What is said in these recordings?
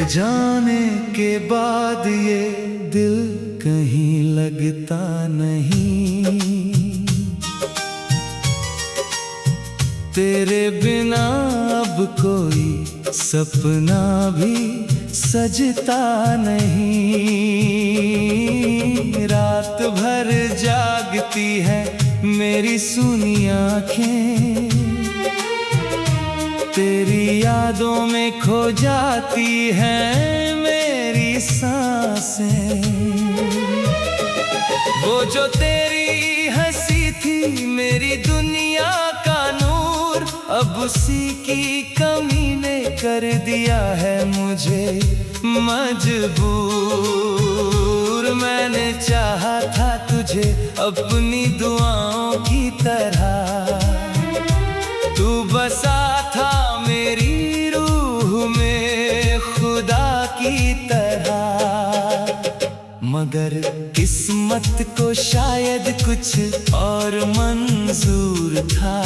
जाने के बाद ये दिल कहीं लगता नहीं। तेरे बिना अब कोई सपना भी सजता नहीं। रात भर जागती है मेरी सूनी आँखें, तेरी यादों में खो जाती हैं मेरी सांसें। वो जो तेरी हंसी थी मेरी दुनिया का नूर, अब उसी की कमी ने कर दिया है मुझे मजबूर। मैंने चाहा था तुझे अपनी दुआओं की तरह, तू बसा था मेरी रूह में खुदा की तरह। मगर किस्मत को शायद कुछ और मंजूर था,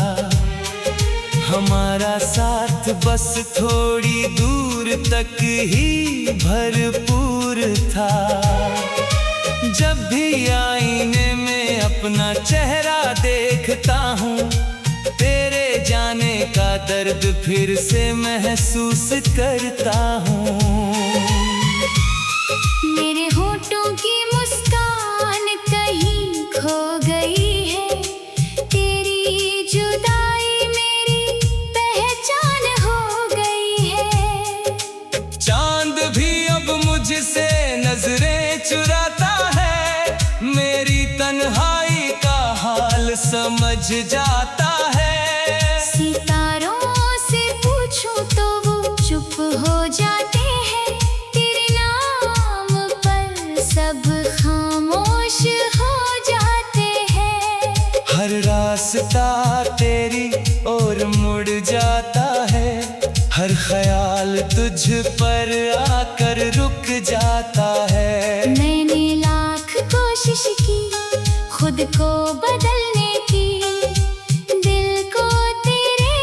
हमारा साथ बस थोड़ी दूर तक ही भरपूर था। जब भी आईने में अपना चेहरा देखता हूँ, तेरे जाने का दर्द फिर से महसूस करता हूँ। मेरे होठों की मुस्कान कहीं खो गई है, तेरी जुदाई मेरी पहचान हो गई है। चांद भी अब मुझसे नजरें चुराता है, मेरी तन्हाई का हाल समझ जाता है। सितारों से पूछूं तो वो चुप हो जाते हैं, तेरे नाम पर सब खामोश हो जाते हैं। हर रास्ता तेरी ओर मुड़ जाता है, हर ख्याल तुझ पर आकर रुक जाता है। मैंने लाख कोशिश की खुद को बदलने की, दिल को तेरे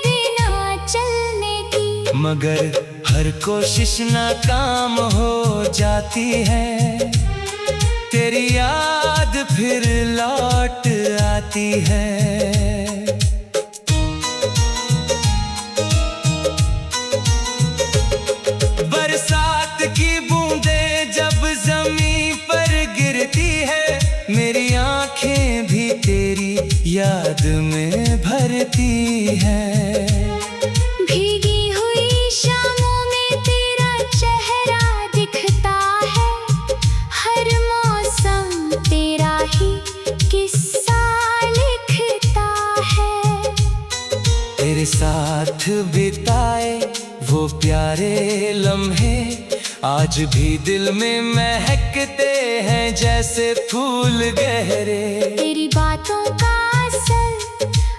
बिना चलने की, मगर हर कोशिश नाकाम हो जाती है। तेरी याद फिर लौट आती है। बरसात की बूंदें जब जमीन पर गिरती है, मेरी आंखें भी तेरी याद में भरती हैं। भीगी हुई शामों में तेरा चेहरा दिखता है, हर मौसम तेरा ही किस्सा लिखता है। तेरे साथ बिताए वो प्यारे लम्हे आज भी दिल में महकते हैं जैसे फूल गहरे। तेरी बातों का असर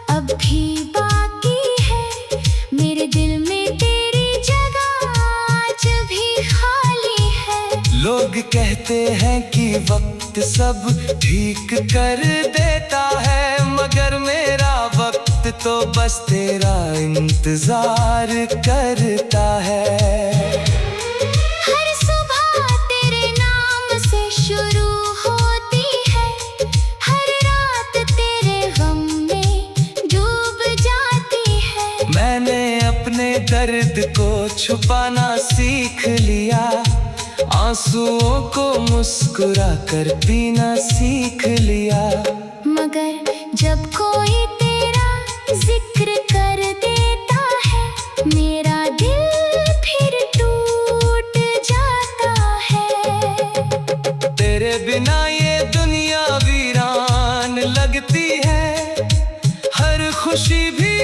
अब भी बाकी है, मेरे दिल में तेरी जगह आज भी खाली है। लोग कहते हैं कि वक्त सब ठीक कर देता है, मगर मेरा वक्त तो बस तेरा इंतजार करता है। हर सुबह तेरे नाम से शुरू होती है, हर रात तेरे गम में डूब जाती है। मैंने अपने दर्द को छुपाना सीख लिया, आंसुओं को मुस्कुरा कर पीना सीख लिया। मगर जब कोई तेरा जिक्र कर देता है, मेरा दिल फिर टूट जाता है। तेरे बिना ये दुनिया वीरान लगती है, हर खुशी भी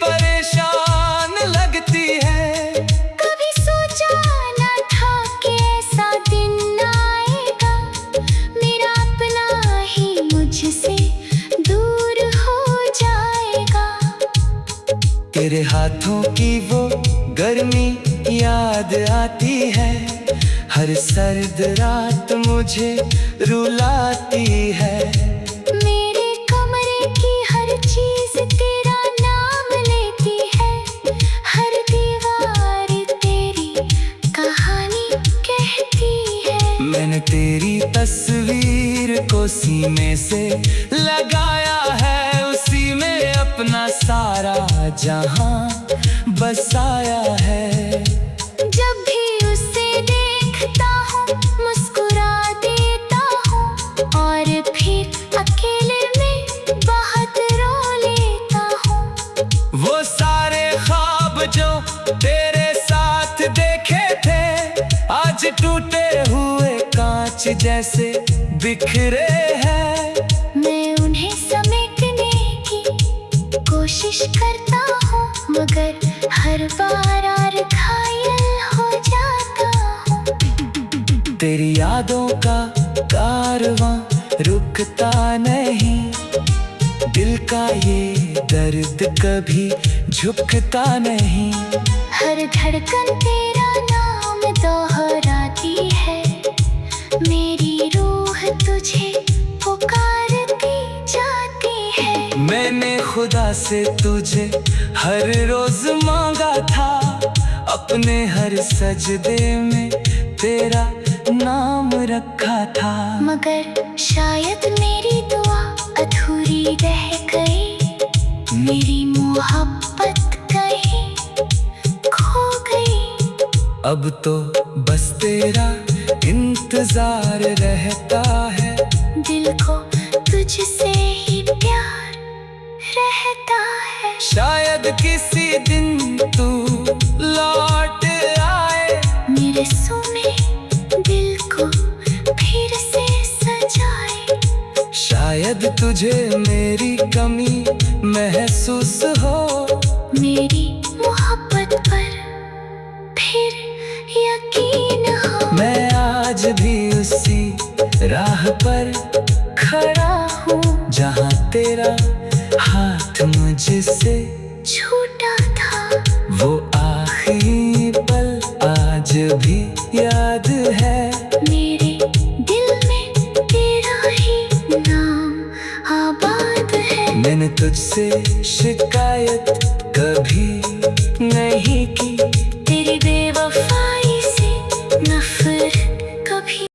परेशान लगती है। कभी सोचा न था कि ऐसा दिन आएगा, मेरा अपना ही मुझसे दूर हो जाएगा। तेरे हाथों की वो गर्मी याद आती है, हर सर्द रात मुझे रुलाती है। मेरे कमरे की हर चीज तेरा नाम लेती है, हर दीवार तेरी मैंने तेरी तस्वीर को सीने से लगाया है, उसी में अपना सारा जहां बसाया है। जब भी उसे देखता हूँ मुस्कुरा देता हूँ, और फिर अकेले में बहुत रो लेता हूँ। वो सारे ख्वाब जो तेरे साथ देखे थे, आज टूटे हुए कांच जैसे बिखरे हैं। मैं उन्हें समेटने की कोशिश करता हूँ, मगर हर बार और घायल हो जाता हूँ। तेरी यादों का कारवां रुकता नहीं, दिल का ये दर्द कभी झुकता नहीं। हर धड़कन तेरा नाम दोहराती है, मेरी रूह तुझे पुकारती जाती है। मैंने खुदा से तुझे हर रोज मांगा था, अपने हर सजदे में तेरा नाम रखा था। मगर शायद मेरी दुआ अधूरी रह गई, मेरी मोहब्बत कहीं खो गई। अब तो बस तेरा इंतजार रहता है, दिल को तुझसे ही प्यार रहता है। शायद किसी दिन तू लौट आए, मेरे सुने दिल को फिर से सजाए। शायद तुझे मेरी कमी महसूस हो, मेरी मोहब्बत पर फिर यकीन हो। मैं आज भी उसी राह पर खड़ा हूँ, जहाँ तेरा हाथ मुझसे छूटा था। वो आखिरी पल आज भी याद है, मेरे दिल में तेरा ही नाम आबाद है। मैंने तुझसे शिकायत कभी नहीं की, तेरी बेवफाई से नफरत कभी।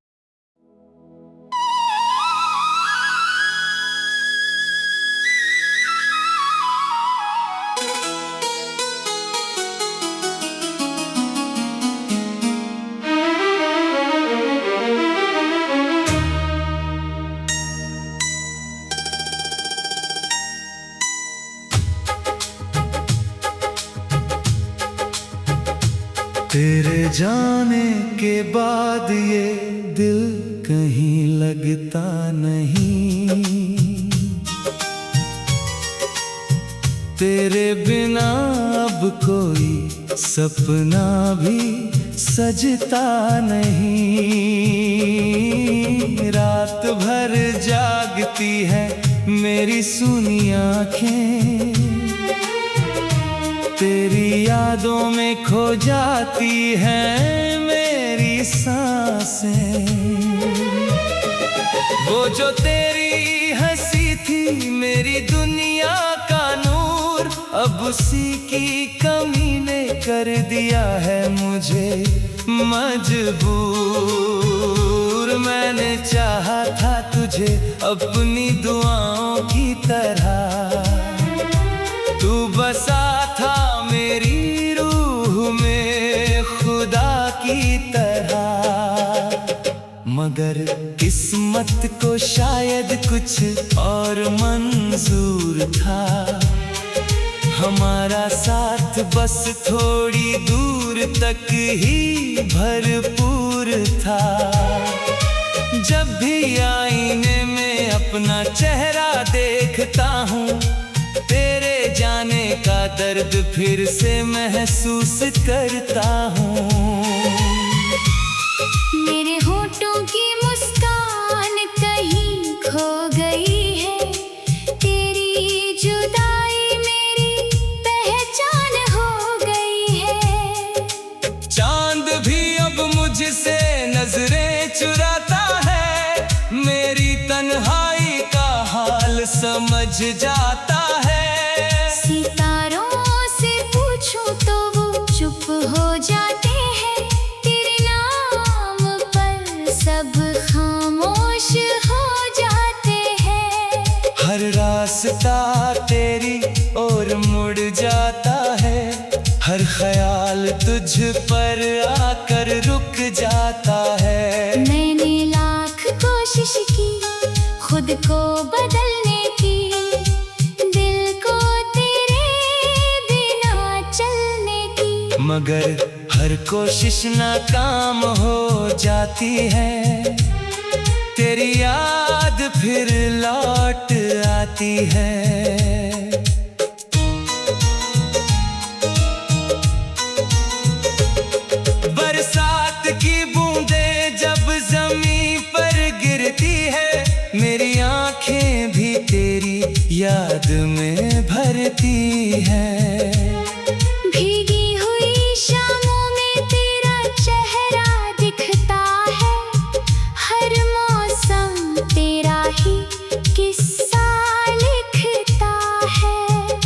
तेरे जाने के बाद ये दिल कहीं लगता नहीं, तेरे बिना अब कोई सपना भी सजता नहीं। रात भर जागती है मेरी सुनी आँखें, तेरी यादों में खो जाती हैं मेरी सांसें। वो जो तेरी हंसी थी मेरी दुनिया का नूर, अब उसी की कमी ने कर दिया है मुझे मजबूर। मैंने चाहा था तुझे अपनी दुआओं की तरह, तू बसा था मेरी रूह में खुदा की तरह। मगर किस्मत को शायद कुछ और मंजूर था, हमारा साथ बस थोड़ी दूर तक ही भरपूर था। जब भी आईने में अपना चेहरा देखता हूँ, तेरे जाने का दर्द फिर से महसूस करता हूँ। मेरे होठों की मुस्कान कहीं खो गई है, तेरी जुदाई मेरी पहचान हो गई है। चांद भी अब मुझसे नजरें चुराता है, मेरी तन्हाई का हाल समझ जाता है। सितारों से पूछूं तो वो चुप हो जाते हैं, तेरे नाम पर सब सब खामोश हो जाते हैं। हर रास्ता तेरी ओर मुड़ जाता है, हर ख्याल तुझ पर आकर रुक जाता है। मैंने लाख कोशिश की खुद को बदलने की, दिल को तेरे बिना चलने की, मगर हर कोशिश नाकाम हो जाती है। तेरी याद फिर लौट आती है। बरसात की बूंदें जब जमीन पर गिरती है, मेरी आंखें भी तेरी याद में भरती हैं। भीगी हुई शामों में तेरा चेहरा दिखता है, हर मौसम तेरा ही किस्सा लिखता है।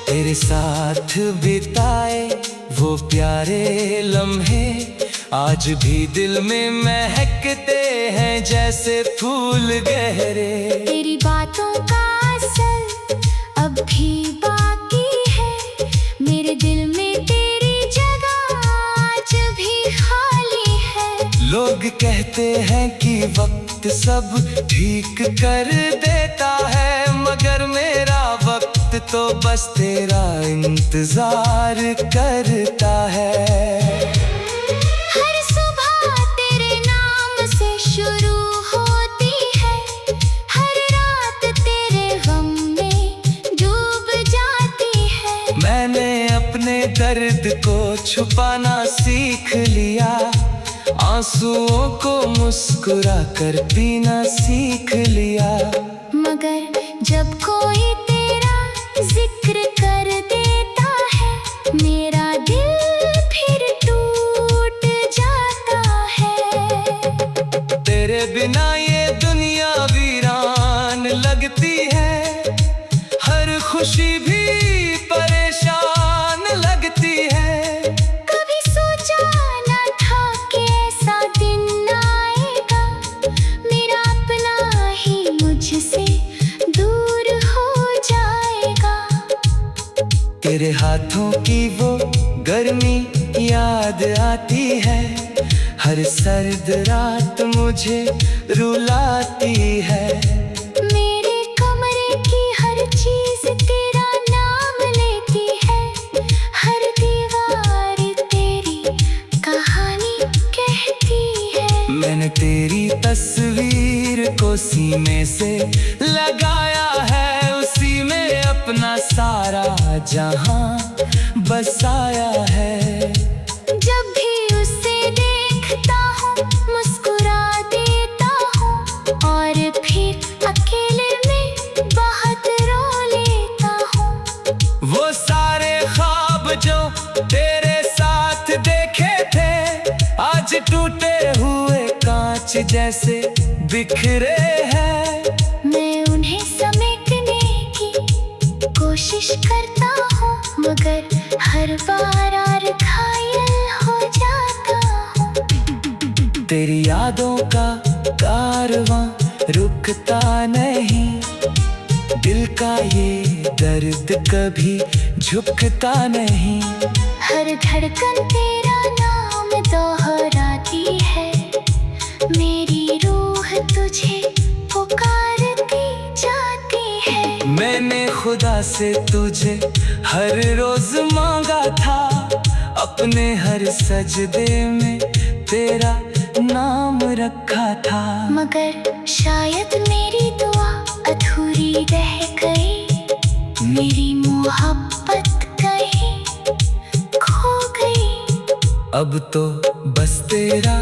तेरे साथ बिताए वो प्यारे लम्हे आज भी दिल में महकते हैं जैसे फूल गहरे। तेरी बातों का असर अब भी बाकी है, मेरे दिल में तेरी जगह आज भी खाली है। लोग कहते हैं कि वक्त सब ठीक कर देता है, मगर मेरा वक्त तो बस तेरा इंतजार करता है। हर सुबह तेरे नाम से शुरू होती है, हर रात तेरे गम में डूब जाती है। मैंने अपने दर्द को छुपाना सीख लिया, आंसुओं को मुस्कुरा कर पीना सीख लिया। मगर जब कोई तेरा जिक्र कर देता है, मेरा दिल फिर टूट जाता है। तेरे बिना ये दुनिया वीरान लगती है, हर खुशी भी परेशान लगती है। कभी सोचा न था कि ऐसा दिन आएगा, मेरा अपना ही मुझसे दूर हो जाएगा। तेरे हाथों की वो गर्मी याद आती है, हर सर्द रात मुझे रुलाती है। मेरे कमरे की हर चीज तेरा नाम लेती है, हर दीवार तेरी कहानी कहती है। मैंने तेरी तस्वीर को सीने से लगाया है, उसी में अपना सारा जहां बसाया है। जब भी उसे देखता हूँ मुस्कुरा देता हूँ, और फिर अकेले में बहुत रो लेता हूँ। वो सारे ख्वाब जो तेरे साथ देखे थे, आज टूटे हुए कांच जैसे बिखरे हैं। मैं उन्हें समेटने की कोशिश करता हूँ, मगर हर बार और घायल हो जाता हूँ। तेरी यादों का कारवां रुकता नहीं, दिल का ये दर्द कभी झुकता नहीं। हर धड़कन तेरा नाम दोहराती है, मेरी रूह तुझे पुकारती जाती है। मैंने खुदा से तुझे हर रोज मांगा था, अपने हर सजदे में तेरा नाम रखा था। मगर शायद मेरी दुआ अधूरी रह गई, मेरी मोहब्बत कहीं खो गई। अब तो बस तेरा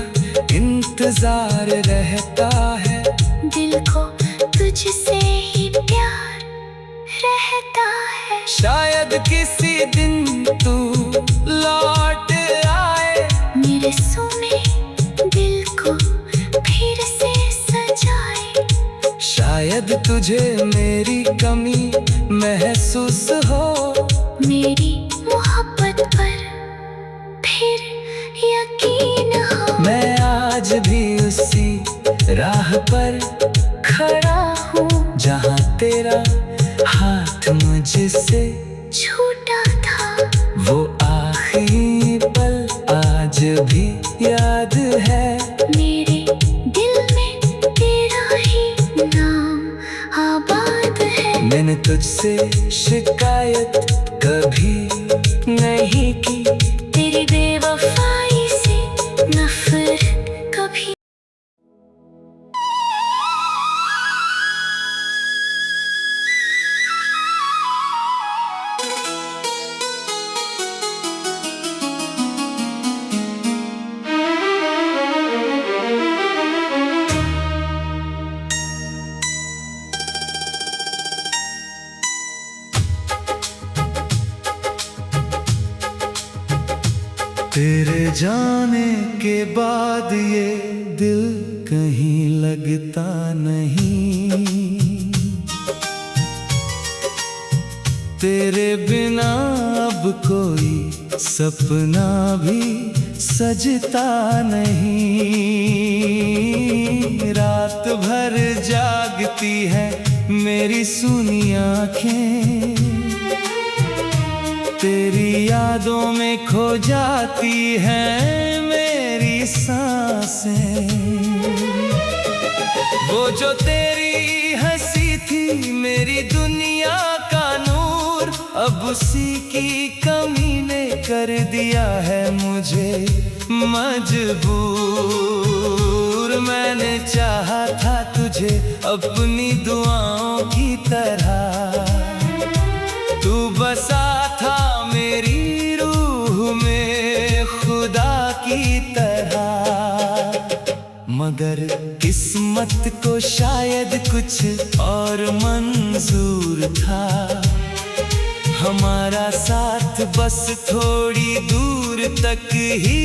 इंतजार रहता है, दिल को तुझसे ही प्यार रहता है। शायद किसी दिन तू लौट आए, मेरे सोने दिल को फिर से सजाए। शायद तुझे मेरी कमी महसूस हो, मेरी मोहब्बत पर फिर यकीन हो। मैं आज आज भी उसी राह पर खड़ा हूँ जहाँ तेरा हाथ मुझसे छूटा था। वो आखिरी पल आज भी याद है। मेरे दिल में तेरा ही नाम आबाद है। मैंने तुझसे शिकायत कभी नहीं की, तेरी बेवफाई से नफरत कभी। तेरे जाने के बाद ये दिल कहीं लगता नहीं। तेरे बिना अब कोई सपना भी सजता नहीं। रात भर जागती है मेरी सुनी आँखें, तेरी यादों में खो जाती हैं मेरी सांसें। वो जो तेरी हंसी थी मेरी दुनिया का नूर, अब उसी की कमी ने कर दिया है मुझे मजबूर। मैंने चाहा था तुझे अपनी दुआओं की तरह, तू बसा था मेरी रूह में खुदा की तरह। मगर किस्मत को शायद कुछ और मंजूर था, हमारा साथ बस थोड़ी दूर तक ही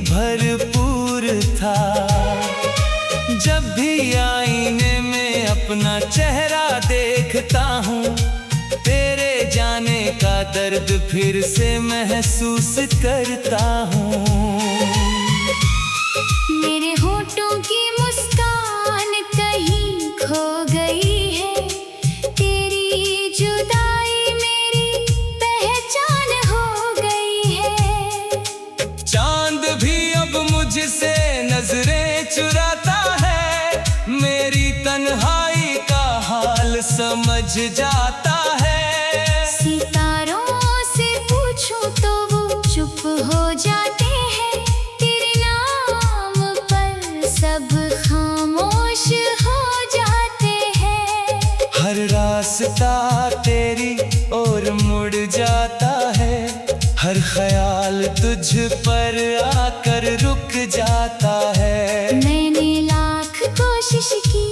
भरपूर था। जब भी आईने में अपना चेहरा देखता हूँ, तेरे जाने का दर्द फिर से महसूस करता हूँ। मेरे होठों की मुस्कान कहीं खो गई है, तेरी जुदाई मेरी पहचान हो गई है। चांद भी अब मुझसे नजरें चुराता है, मेरी तन्हाई का हाल समझ जाता है। सितारों से पूछूं तो वो चुप हो जाते हैं, तेरे नाम पर सब खामोश हो जाते हैं। हर रास्ता तेरी ओर मुड़ जाता है, हर ख्याल तुझ पर आकर रुक जाता है। मैंने लाख कोशिश की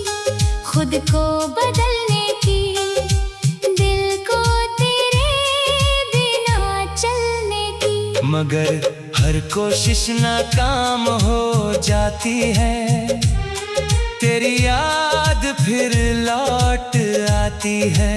खुद को बदलने की, दिल को तेरे बिना चलने की, मगर हर कोशिश नाकाम हो जाती है। तेरी याद फिर लौट आती है।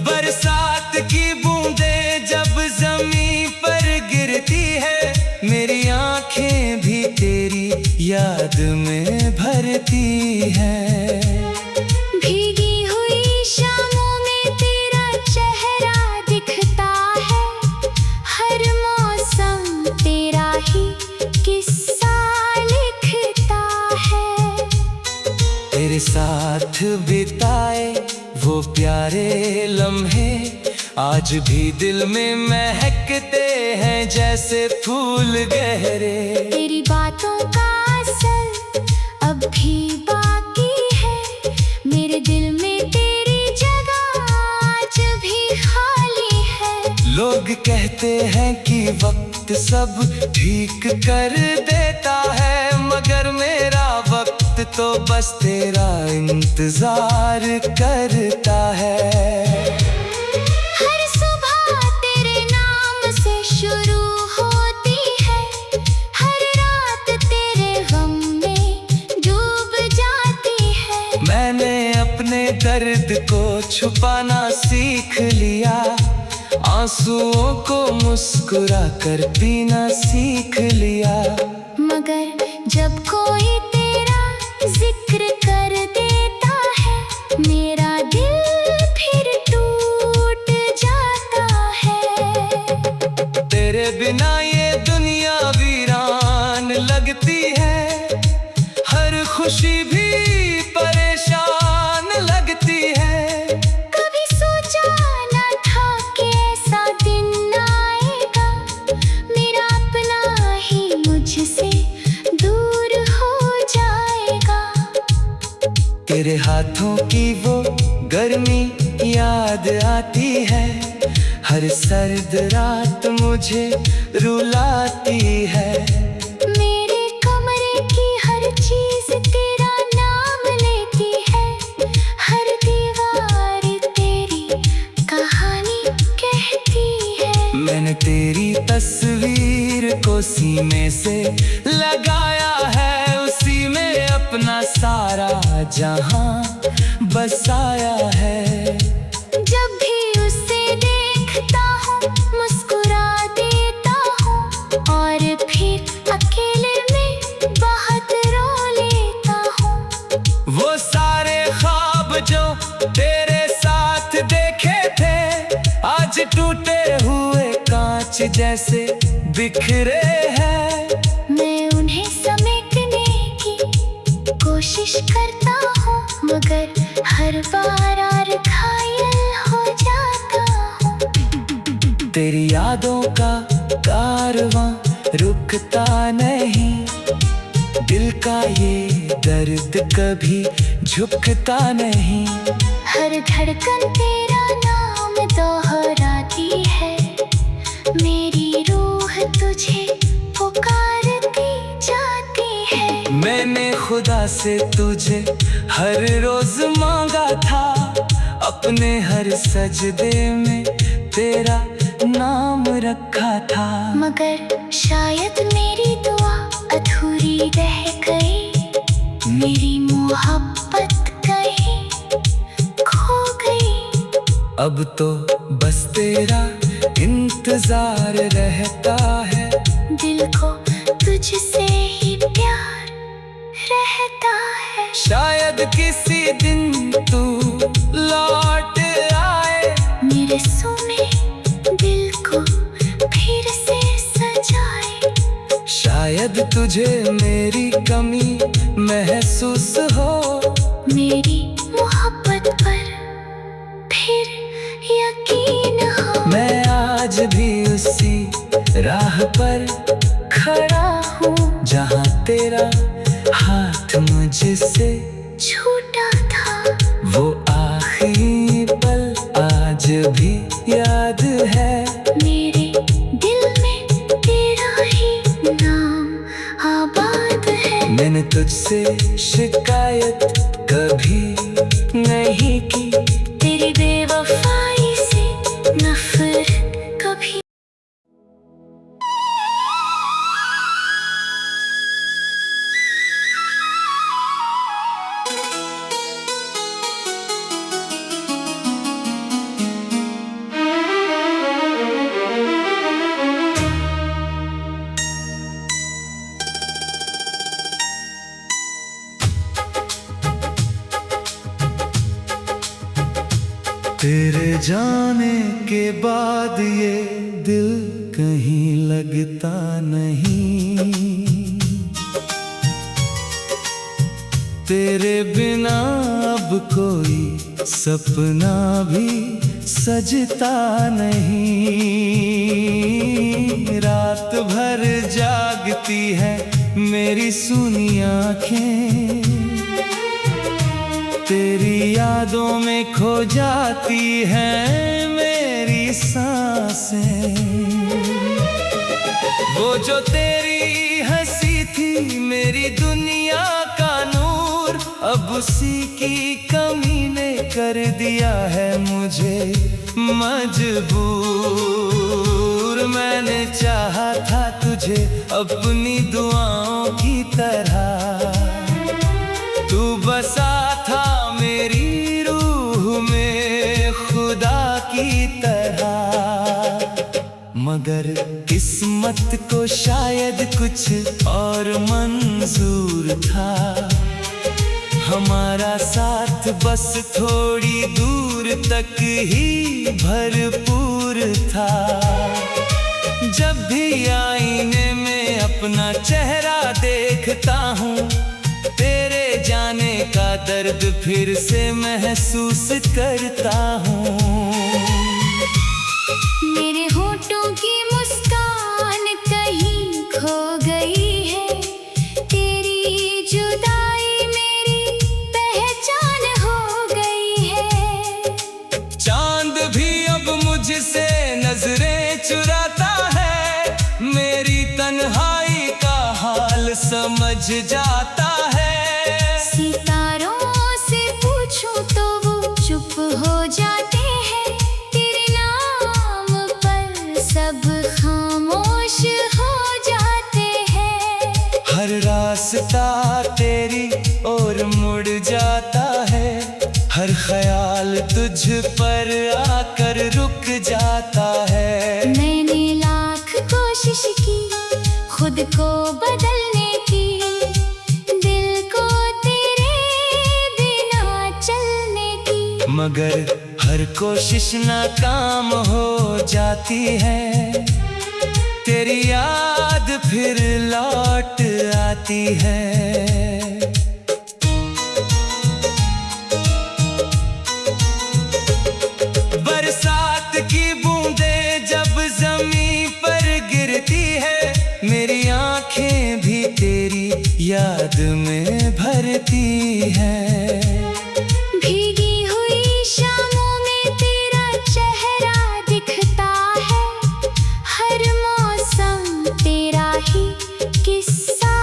बरसात की बूंदें जब जमीन पर गिरती है, मेरी आंखें भी तेरी याद में भरती हैं। भीगी हुई शामों में तेरा चेहरा दिखता है, हर मौसम तेरा ही किस्सा लिखता है। तेरे साथ बिताए वो प्यारे लम्हे आज भी दिल में महकते हैं जैसे फूल गहरे। तेरी बातों का असर अब भी बाकी है, मेरे दिल में तेरी जगह आज भी खाली है। लोग कहते हैं कि वक्त सब ठीक कर देता है, मगर मेरा वक्त तो बस तेरा इंतजार करता है। हर सुबह तेरे नाम से शुरू होती है, हर रात तेरे गम में डूब जाती है। मैंने अपने दर्द को छुपाना सीख लिया, आंसुओं को मुस्कुरा कर पीना सीख लिया। मगर जब कोई तेरा जिक्र कर देता है, मेरा दिल फिर टूट जाता है। तेरे बिना ये दुनिया वीरान लगती है, हर खुशी भी परेशान लगती है। कभी सोचा न था कि ऐसा दिन आएगा, मेरा अपना ही मुझसे दूर हो जाएगा। तेरे हाथों की वो गर्मी याद आती है, हर सर्द रात मुझे रुलाती है। मेरे कमरे की हर चीज तेरा नाम लेती है, हर दीवार तेरी कहानी कहती है। मैंने तेरी तस्वीर को सीने से लगाया है, उसी में अपना सारा जहां बसाया है। जब भी उसे देखता हूँ मुस्कुरा देता हूँ, और फिर अकेले में बहुत रो लेता हूँ। वो सारे ख्वाब जो तेरे साथ देखे थे, आज टूटे हुए कांच जैसे बिखरे हैं। मैं उन्हें समेटने की कोशिश करता हूँ, मगर हर बार और घायल हो जाता हूँ। तेरी यादों का कारवां रुकता नहीं, दिल का ये दर्द कभी झुकता नहीं। हर धड़कन तेरा नाम दोहराती है, मेरी रूह तुझे पुकारती जाती है। मैंने खुदा से तुझे हर रोज मांगा था, अपने हर सजदे में तेरा नाम रखा था। मगर शायद मेरी दुआ अधूरी रह गई, मेरी मोहब्बत कहीं खो गई। अब तो बस तेरा इंतजार रहता है, दिल को तुझसे ही प्यार रहता है। शायद किसी दिन तू लौट आए, मेरे सुने दिल को फिर से सजाए। शायद तुझे मेरी कमी महसूस हो, मेरी मोहब्बत पर फिर यकीन हो। मैं आज भी उसी राह पर खड़ा हूँ, जहाँ तेरा हाथ मुझसे छूटा था। वो आखिरी पल आज भी याद है। मेरे दिल में तेरा ही नाम आबाद है। मैंने तुझसे शिकायत कभी नहीं की, तेरी बेवफाई से नफरत कभी। तेरे जाने के बाद ये दिल कहीं लगता नहीं, तेरे बिना अब कोई सपना भी सजता नहीं। रात भर जागती है मेरी सुनी आँखें, तेरी यादों में खो जाती हैं मेरी सांसें। वो जो तेरी हंसी थी मेरी दुनिया का नूर, अब उसी की कमी ने कर दिया है मुझे मजबूर। मैंने चाहा था तुझे अपनी दुआओं की तरह, तू बसा था मेरी रूह में खुदा की तरह। मगर किस्मत को शायद कुछ और मंजूर था। हमारा साथ बस थोड़ी दूर तक ही भरपूर था। जब भी आईने में अपना चेहरा देखता हूँ, तेरे जाने का दर्द फिर से महसूस करता हूँ। मेरे होठों की मुस्कान कहीं खो गई है, तेरी जुदाई मेरी पहचान हो गई है। चांद भी अब मुझसे नजरें चुराता है, मेरी तन्हाई का हाल समझ जाता है। सितारों से पूछूं तो वो चुप हो जाते हैं, तेरे नाम पर सब खामोश हो जाते हैं। हर रास्ता तेरी ओर मुड़ जाता है, हर ख्याल तुझ पर आकर रुक जाता है। मैंने लाख कोशिश की खुद को बदलने की, दिल को तेरे बिना चलने की, मगर हर कोशिश नाकाम हो जाती है। तेरी याद फिर लौट आती है। बरसात की बूंदें जब जमीन पर गिरती है, मेरी आंखें भी तेरी याद में भरती हैं। भीगी हुई शामों में तेरा चेहरा दिखता है, हर मौसम तेरा ही किस्सा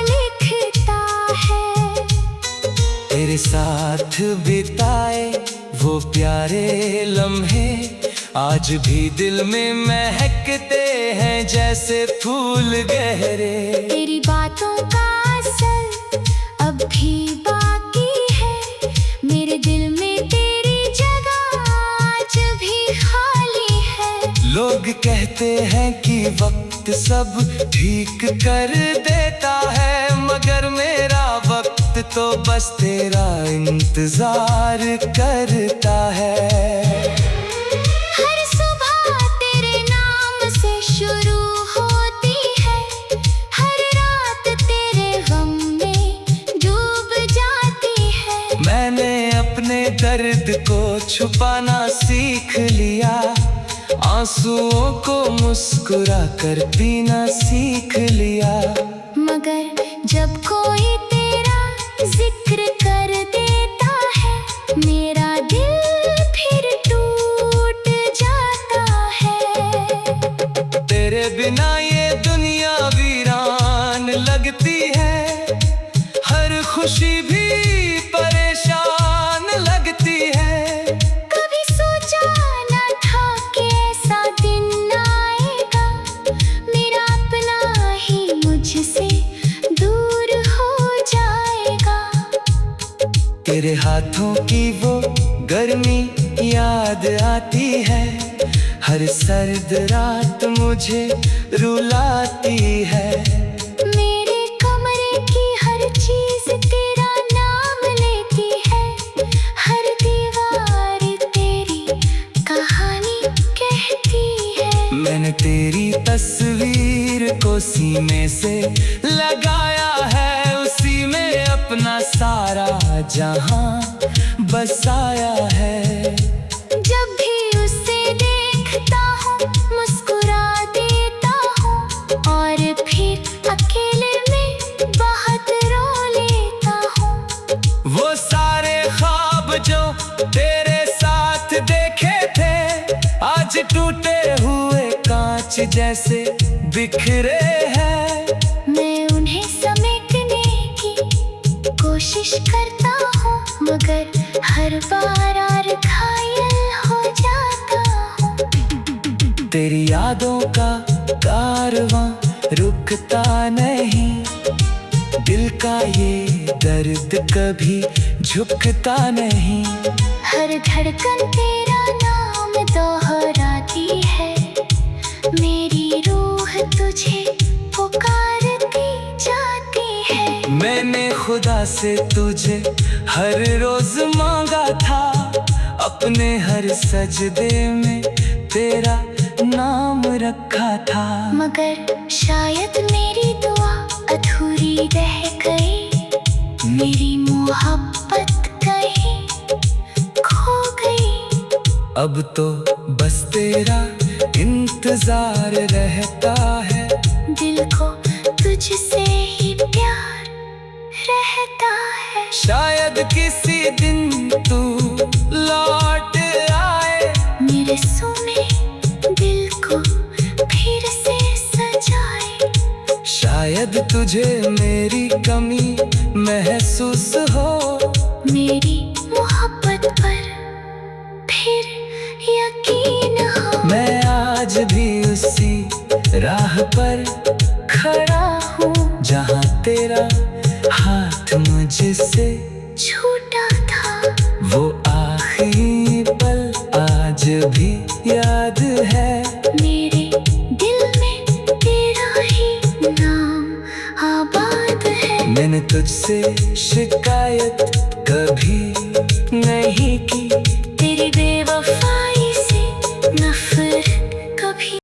लिखता है। तेरे साथ बिताए वो प्यारे लम्हे आज भी दिल में महकते हैं जैसे फूल गहरे। तेरी बातों का असर अब भी बाकी है, मेरे दिल में तेरी जगह आज भी खाली है। लोग कहते हैं कि वक्त सब ठीक कर देता है, मगर मेरा वक्त तो बस तेरा इंतजार करता है। हर सुबह तेरे नाम से शुरू होती है, हर रात तेरे गम में डूब जाती है। मैंने अपने दर्द को छुपाना सीख लिया, आंसुओं को मुस्कुरा कर पीना सीख लिया। मगर जब कोई तेरा जिक्र कर देता है, मेरा दिल फिर टूट जाता है। तेरे बिना ये दुनिया वीरान लगती है, हर खुशी भी परेशान लगती है। कभी सोचा न था कि ऐसा दिन आएगा, मेरा अपना ही मुझसे दूर हो जाएगा। तेरे हाथों की वो गर्मी याद आती है, हर सर्द रात मुझे रुलाती है। मेरे कमरे की हर चीज तेरा नाम लेती है, हर दीवार तेरी कहानी कहती है। मैंने तेरी तस्वीर को सीने से लगाया है, उसी में अपना सारा जहां बसाया है। जब भी उसे देखता हूँ मुस्कुरा देता हूँ, और फिर अकेले में बहुत रो लेता हूँ। वो सारे ख्वाब जो तेरे साथ देखे थे, आज टूटे हुए कांच जैसे बिखरे हैं। मैं उन्हें समेटने की कोशिश करता हूँ, मगर हर बार और घायल हो जाता हूँ। तेरी यादों का कारवां रुकता नहीं, दिल का ये दर्द कभी झुकता नहीं। हर धड़कन तेरा नाम दोहराती है, मेरी रूह तुझे पुकारती जाती है। मैंने खुदा से तुझे हर रोज मांगा था, अपने हर सजदे में तेरा नाम रखा था। मगर शायद मेरी दुआ अधूरी रह गई, मेरी मोहब्बत कहीं खो गई। अब तो बस तेरा इंतजार रहता है, दिल को तुझसे ही प्यार रहता है। शायद किसी दिन तू लौट आए, मेरे सुने दिल को फिर से सजाए। शायद तुझे मेरी कमी महसूस हो, मेरी मोहब्बत पर फिर यकीन हो। मैं आज भी उसी राह पर खड़ा हूँ, जहाँ तेरा हाथ मुझसे छूटा था। वो आखिरी पल आज भी याद है, मेरे दिल में तेरा ही नाम आबाद है। मैंने तुझसे शिकायत कभी नहीं की, तेरी बेवफाई से नफरत कभी।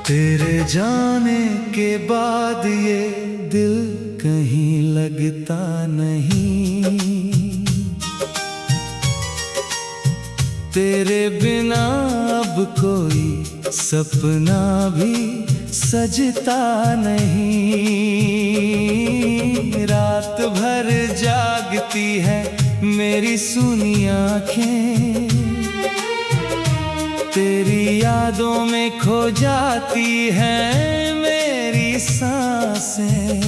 तेरे जाने के बाद ये दिल कहीं लगता नहीं, तेरे बिना अब कोई सपना भी सजता नहीं। रात भर जागती है मेरी सुनी आँखें, तेरी यादों में खो जाती हैं मेरी सांसें।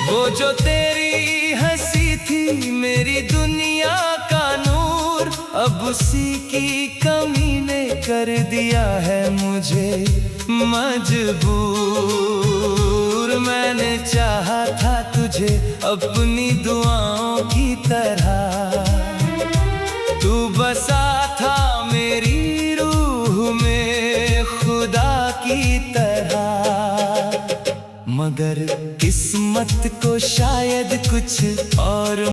वो जो तेरी हंसी थी मेरी दुनिया का नूर, अब उसी की कमी ने कर दिया है मुझे मजबूर। मैंने चाहा था तुझे अपनी दुआओं की तरह, तू बसा था मेरी रूह में खुदा की तरह। मगर किस्मत को शायद कुछ और